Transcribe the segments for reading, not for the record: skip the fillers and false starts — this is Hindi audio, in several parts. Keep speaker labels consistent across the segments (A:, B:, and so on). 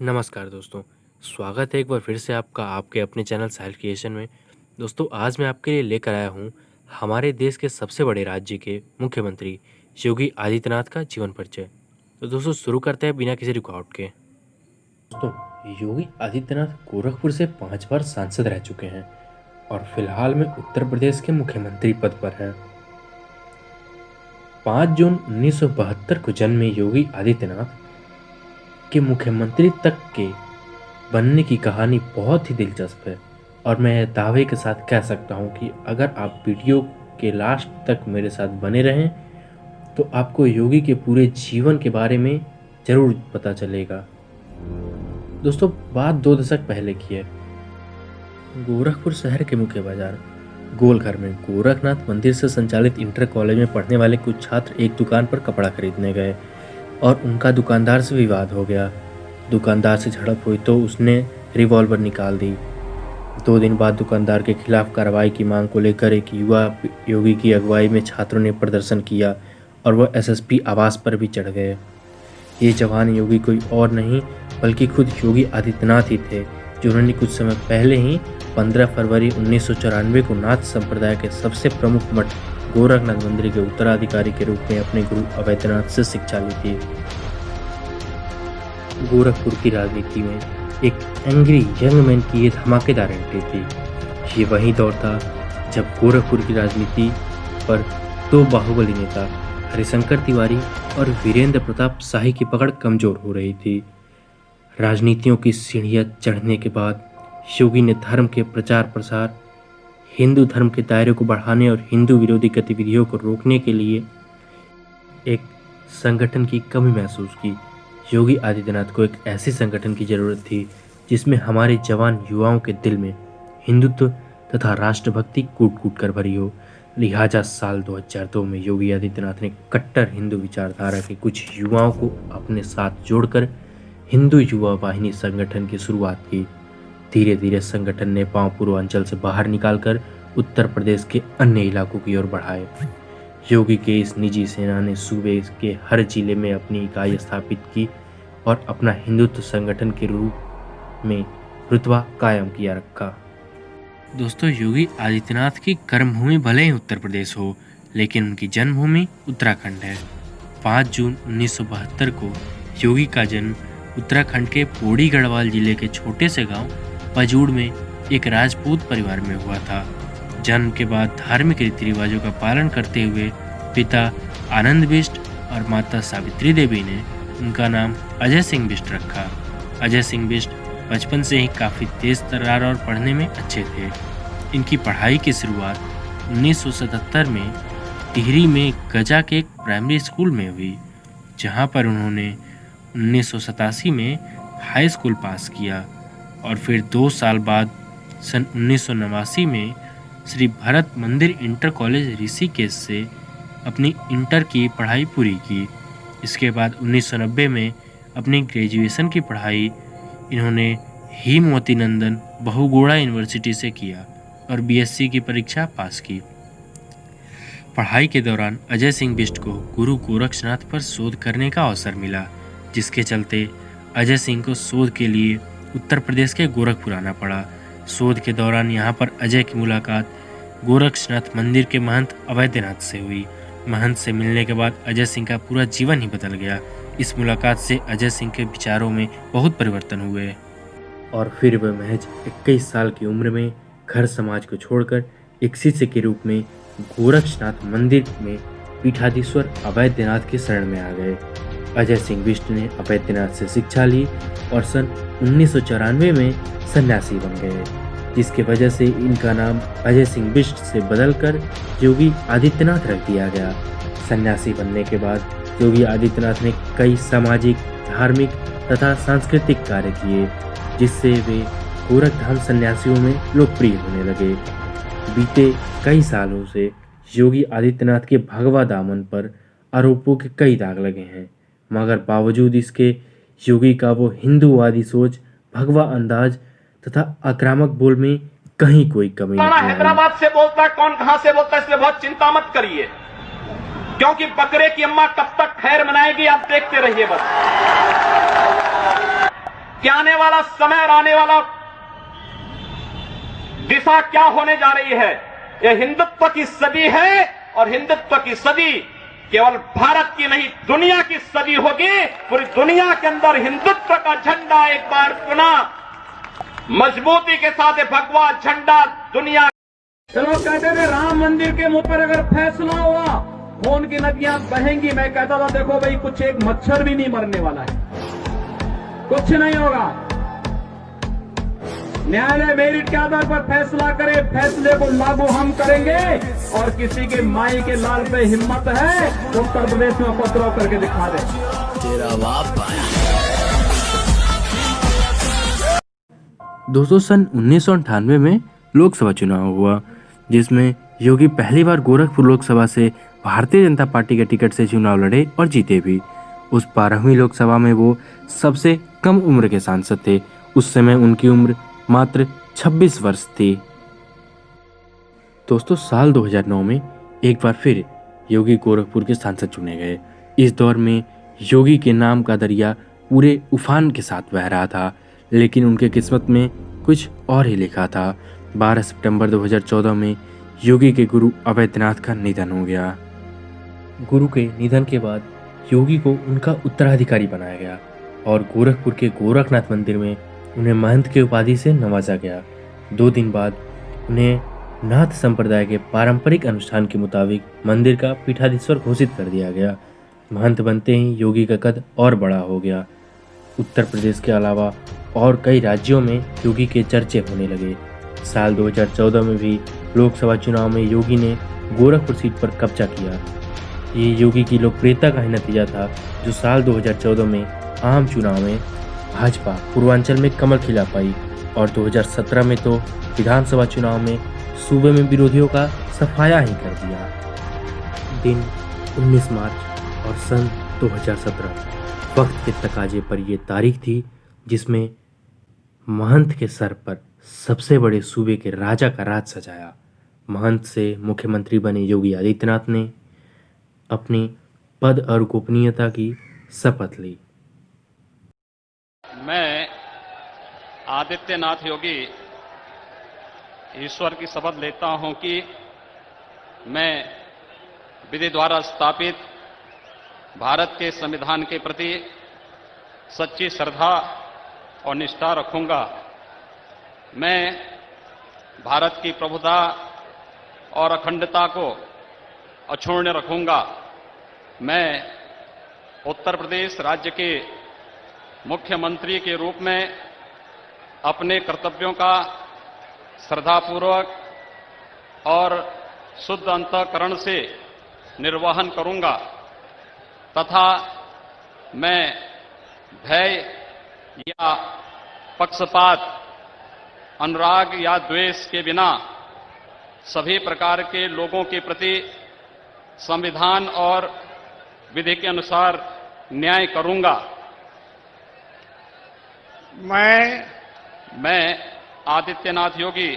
A: नमस्कार दोस्तों, स्वागत है एक बार फिर से आपका आपके अपने चैनल साहिल क्रिएशन में। दोस्तों आज मैं आपके लिए लेकर आया हूँ हमारे देश के सबसे बड़े राज्य के मुख्यमंत्री योगी आदित्यनाथ का जीवन परिचय। तो दोस्तों शुरू करते हैं बिना किसी रुकावट के। दोस्तों योगी आदित्यनाथ गोरखपुर से 5 बार सांसद रह चुके हैं और फिलहाल में उत्तर प्रदेश के मुख्यमंत्री पद पर हैं। 5 जून 1972 को जन्मे योगी आदित्यनाथ के मुख्यमंत्री तक के बनने की कहानी बहुत ही दिलचस्प है और मैं दावे के साथ कह सकता हूं कि अगर आप वीडियो के लास्ट तक मेरे साथ बने रहें तो आपको योगी के पूरे जीवन के बारे में ज़रूर पता चलेगा। दोस्तों बात 2 दशक पहले की है। गोरखपुर शहर के मुख्य बाजार गोलघर में गोरखनाथ मंदिर से संचालित इंटर कॉलेज में पढ़ने वाले कुछ छात्र एक दुकान पर कपड़ा खरीदने गए और उनका दुकानदार से विवाद हो गया। दुकानदार से झड़प हुई तो उसने रिवॉल्वर निकाल दी। 2 दिन बाद दुकानदार के खिलाफ कार्रवाई की मांग को लेकर एक युवा योगी की अगुवाई में छात्रों ने प्रदर्शन किया और वह एसएसपी आवास पर भी चढ़ गए। ये जवान योगी कोई और नहीं बल्कि खुद योगी आदित्यनाथ ही थे, जिन्होंने कुछ समय पहले ही 15 फरवरी 1994 को नाथ संप्रदाय के सबसे प्रमुख मठ गोरखनाथ मंदिर के उत्तराधिकारी के रूप में अपने गुरु अवैधनाथ से शिक्षा ली थी। गोरखपुर की राजनीति में एक एंग्री यंग मैन की ये धमाकेदार एंट्री थी। ये वही दौर था जब गोरखपुर की राजनीति पर 2 बाहुबली नेता हरिशंकर तिवारी और वीरेंद्र प्रताप शाही की पकड़ कमजोर हो रही थी। राजनीतियों की सीढ़ियां चढ़ने के बाद योगी ने धर्म के प्रचार प्रसार, हिंदू धर्म के दायरे को बढ़ाने और हिंदू विरोधी गतिविधियों को रोकने के लिए एक संगठन की कमी महसूस की। योगी आदित्यनाथ को एक ऐसे संगठन की जरूरत थी जिसमें हमारे जवान युवाओं के दिल में हिंदुत्व तथा राष्ट्रभक्ति कूट-कूट कर भरी हो। लिहाजा साल 2002 में योगी आदित्यनाथ ने कट्टर हिंदू विचारधारा के कुछ युवाओं को अपने साथ जोड़कर हिंदू युवा वाहिनी संगठन की शुरुआत की। धीरे धीरे संगठन ने पांव पूर्वांचल से बाहर निकालकर उत्तर प्रदेश के अन्य इलाकों की ओर बढ़ाए। योगी के इस निजी सेना ने सूबे के हर जिले में अपनी इकाई स्थापित की और अपना हिंदुत्व संगठन के रूप में रुतबा कायम किया रखा। दोस्तों योगी आदित्यनाथ की कर्मभूमि भले ही उत्तर प्रदेश हो, लेकिन उनकी जन्मभूमि उत्तराखंड है। 5 जून 1972 को योगी का जन्म उत्तराखंड के पौड़ी गढ़वाल जिले के छोटे से गांव पजूड़ में एक राजपूत परिवार में हुआ था। जन्म के बाद धार्मिक रीति रिवाजों का पालन करते हुए पिता आनंद बिष्ट और माता सावित्री देवी ने उनका नाम अजय सिंह बिष्ट रखा। अजय सिंह बिष्ट बचपन से ही काफ़ी तेज तर्रार और पढ़ने में अच्छे थे। इनकी पढ़ाई की शुरुआत 1977 में टिहरी में गजा के एक प्राइमरी स्कूल में हुई, जहां पर उन्होंने 1987 में हाई स्कूल पास किया और फिर 2 साल बाद सन 1989 में श्री भरत मंदिर इंटर कॉलेज ऋषिकेश से अपनी इंटर की पढ़ाई पूरी की। इसके बाद 1990 में अपनी ग्रेजुएशन की पढ़ाई इन्होंने हेमवती नंदन बहुगुणा यूनिवर्सिटी से किया और बीएससी की परीक्षा पास की। पढ़ाई के दौरान अजय सिंह बिष्ट को गुरु गोरक्षनाथ पर शोध करने का अवसर मिला, जिसके चलते अजय सिंह को शोध के लिए उत्तर प्रदेश के गोरखपुर आना पड़ा। शोध के दौरान यहाँ पर अजय की मुलाकात गोरक्षनाथ मंदिर के महंत अवैधनाथ से हुई। महंत से मिलने के बाद अजय सिंह का पूरा जीवन ही बदल गया। इस मुलाकात से अजय सिंह के विचारों में बहुत परिवर्तन हुए और फिर वह महज 21 साल की उम्र में घर समाज को छोड़कर एक शिष्य के रूप में गोरक्षनाथ मंदिर में पीठाधीश्वर अवैधनाथ के शरण में आ गए। अजय सिंह बिष्ट ने अवैधनाथ से शिक्षा ली और सन 1994 में सन्यासी बन गए, जिसकी वजह से इनका नाम अजय सिंह बिष्ट से बदलकर योगी आदित्यनाथ रख दिया गया। सन्यासी बनने के बाद योगी आदित्यनाथ ने कई सामाजिक, धार्मिक तथा सांस्कृतिक कार्य किए, जिससे वे गोरखधाम सन्यासियों में लोकप्रिय होने लगे। बीते कई सालों से योगी आदित्यनाथ के भगवा दामन पर आरोपों के कई दाग लगे हैं, मगर बावजूद इसके योगी का वो हिंदूवादी सोच, भगवा अंदाज तथा आक्रामक बोल में कहीं कोई कमी नहीं है।
B: हैदराबाद से बोलता है, कौन कहां से बोलता है, इसलिए बहुत चिंता मत करिए, क्योंकि बकरे की अम्मा कब तक खैर मनाएगी आप देखते रहिए। बस क्या आने वाला समय और आने वाला दिशा क्या होने जा रही है। यह हिंदुत्व की सदी है और हिंदुत्व की सदी केवल भारत की नहीं दुनिया की सदी होगी। पूरी दुनिया के अंदर हिंदुत्व का झंडा एक बार पुनः मजबूती के साथ भगवा झंडा दुनिया। चलो कहते थे राम मंदिर के मुंह पर अगर फैसला हुआ खून की नदियां बहेंगी। मैं कहता था देखो भाई कुछ एक मच्छर भी नहीं मरने वाला है, कुछ नहीं होगा। न्यायालय मेरिट के आधार पर फैसला करे, फैसले को लागू हम करेंगे। और किसी के माई के लाल पे हिम्मत है उत्तर प्रदेश में उपद्रव करके दिखा दे।
C: तेरा बाप आया।
A: दोस्तों सन 1998 में लोकसभा चुनाव हुआ, जिसमें योगी पहली बार गोरखपुर लोकसभा से भारतीय जनता पार्टी के टिकट से चुनाव लड़े और जीते भी। उस 12वीं लोकसभा में वो सबसे कम उम्र के सांसद थे। उस समय उनकी उम्र मात्र 26 वर्ष थी। दोस्तों साल 2009 में एक बार फिर योगी गोरखपुर के सांसद चुने गए। इस दौर में योगी के नाम का दरिया पूरे उफान के साथ बह रहा था, लेकिन उनके किस्मत में कुछ और ही लिखा था। 12 सितंबर 2014 में योगी के गुरु अवैधनाथ का निधन हो गया। गुरु के निधन के बाद योगी को उनका उत्तराधिकारी बनाया गया और गोरखपुर के गोरखनाथ मंदिर में उन्हें महंत के उपाधि से नवाजा गया। 2 दिन बाद उन्हें नाथ संप्रदाय के पारंपरिक अनुष्ठान के मुताबिक मंदिर का पीठाधीश्वर घोषित कर दिया गया। महंत बनते ही योगी का कद और बड़ा हो गया। उत्तर प्रदेश के अलावा और कई राज्यों में योगी के चर्चे होने लगे। साल 2014 में भी लोकसभा चुनाव में योगी ने गोरखपुर सीट पर कब्जा किया। ये योगी की लोकप्रियता का ही नतीजा था, जो साल 2014 में आम चुनाव में भाजपा पूर्वांचल में कमल खिला पाई और 2017 में तो विधानसभा चुनाव में सूबे में विरोधियों का सफाया ही कर दिया। दिन 19 मार्च और सन 2017 वक्त के तकाजे पर यह तारीख थी जिसमें महंत के सर पर सबसे बड़े सूबे के राजा का राज सजाया। महंत से मुख्यमंत्री बने योगी आदित्यनाथ ने अपनी पद और गोपनीयता की शपथ ली।
D: मैं आदित्यनाथ योगी ईश्वर की शपथ लेता हूं कि मैं विधि द्वारा स्थापित भारत के संविधान के प्रति सच्ची श्रद्धा और निष्ठा रखूंगा। मैं भारत की प्रभुता और अखंडता को अक्षुण्ण रखूंगा। मैं उत्तर प्रदेश राज्य के मुख्यमंत्री के रूप में अपने कर्तव्यों का श्रद्धापूर्वक और शुद्ध अंतःकरण से निर्वहन करूंगा तथा मैं भय या पक्षपात, अनुराग या द्वेष के बिना सभी प्रकार के लोगों के प्रति संविधान और विधि के अनुसार न्याय करूंगा। मैं आदित्यनाथ योगी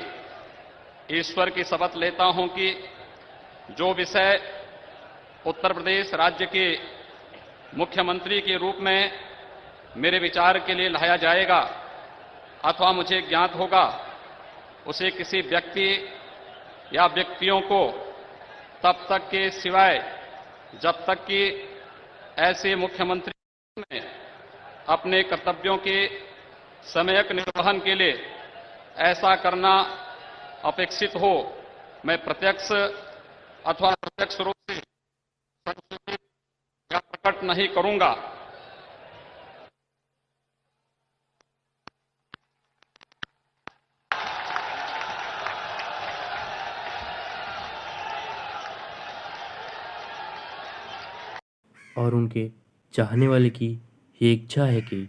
D: ईश्वर की शपथ लेता हूं कि जो विषय उत्तर प्रदेश राज्य के मुख्यमंत्री के रूप में मेरे विचार के लिए लाया जाएगा अथवा मुझे ज्ञात होगा, उसे किसी व्यक्ति या व्यक्तियों को तब तक के सिवाय जब तक कि ऐसे मुख्यमंत्री में अपने कर्तव्यों के समयक निर्वहन के लिए ऐसा करना अपेक्षित हो, मैं प्रत्यक्ष अथवा अप्रत्यक्ष रूप से प्रकट नहीं करूंगा।
A: और उनके चाहने वाले की ये इच्छा है कि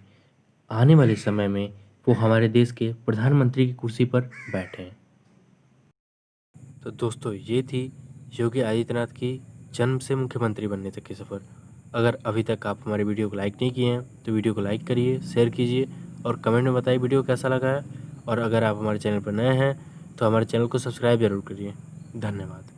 A: आने वाले समय में वो हमारे देश के प्रधानमंत्री की कुर्सी पर बैठें। तो दोस्तों ये थी योगी आदित्यनाथ की जन्म से मुख्यमंत्री बनने तक की सफ़र। अगर अभी तक आप हमारे वीडियो को लाइक नहीं किए हैं तो वीडियो को लाइक करिए, शेयर कीजिए और कमेंट में बताइए वीडियो कैसा लगा है। और अगर आप हमारे चैनल पर नए हैं तो हमारे चैनल को सब्सक्राइब जरूर करिए। धन्यवाद।